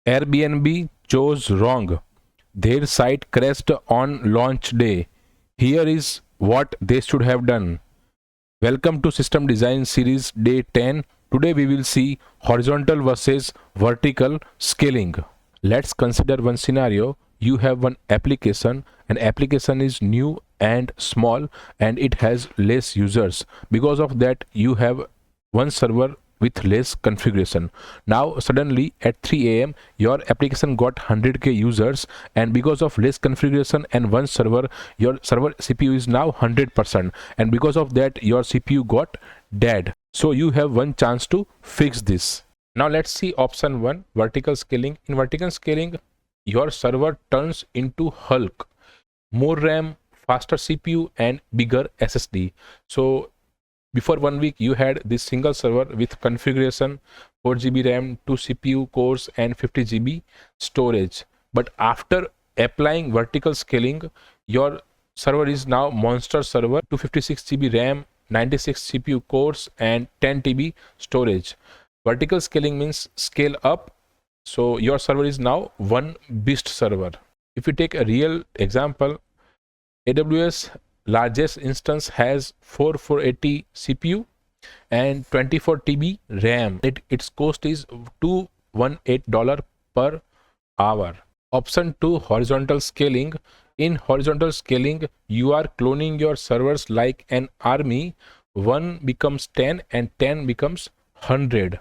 Airbnb chose wrong. Their site crashed on launch day. Here is what they should have done. Welcome to System Design Series Day 10. Today we will see horizontal versus vertical scaling. Let's consider one scenario. You have one application. An application is new and small and it has less users. Because of that, you have one server with less configuration. Now suddenly at 3 a.m. your application got 100k users, and because of less configuration and one server, your server CPU is now 100%, and because of that your CPU got dead. So you have one chance to fix this. Now let's see option 1, vertical scaling. In vertical scaling, your server turns into Hulk. More RAM, faster CPU and bigger SSD. So before 1 week you had this single server with configuration 4 GB RAM, 2 CPU cores and 50 GB storage. But after applying vertical scaling, your server is now monster server, 256 GB RAM, 96 CPU cores and 10 TB storage. Vertical scaling means scale up. So your server is now one beast server. If you take a real example, AWS largest instance has 4480 CPU and 24 TB RAM. Its cost is $218 per hour. Option 2, horizontal scaling. In horizontal scaling, you are cloning your servers like an army. 1 becomes 10 and 10 becomes 100.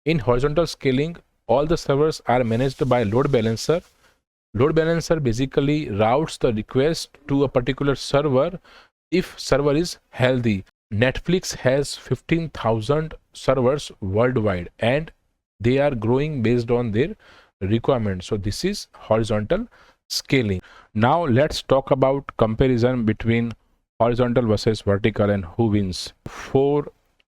In horizontal scaling, all the servers are managed by load balancer. Load balancer basically routes the request to a particular server if server is healthy. Netflix has 15,000 servers worldwide and they are growing based on their requirements. So this is horizontal scaling. Now let's talk about comparison between horizontal versus vertical and who wins. 4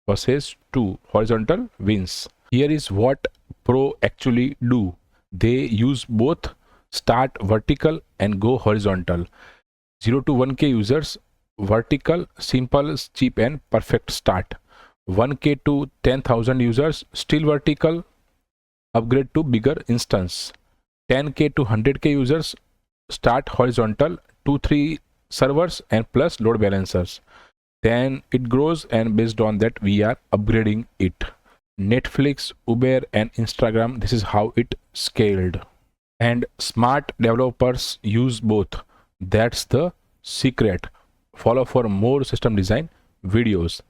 versus 2, horizontal wins. Here is what Pro actually do. They use both, start vertical and go horizontal. 0 to 1k users, vertical, simple, cheap and perfect start. 1k to 10,000 users, still vertical, upgrade to bigger instance. 10k to 100k users, start horizontal, 2-3 servers and plus load balancers. Then it grows and based on that we are upgrading it. Netflix, Uber and Instagram, this is how it scaled. And smart developers use both. That's the secret. Follow for more system design videos.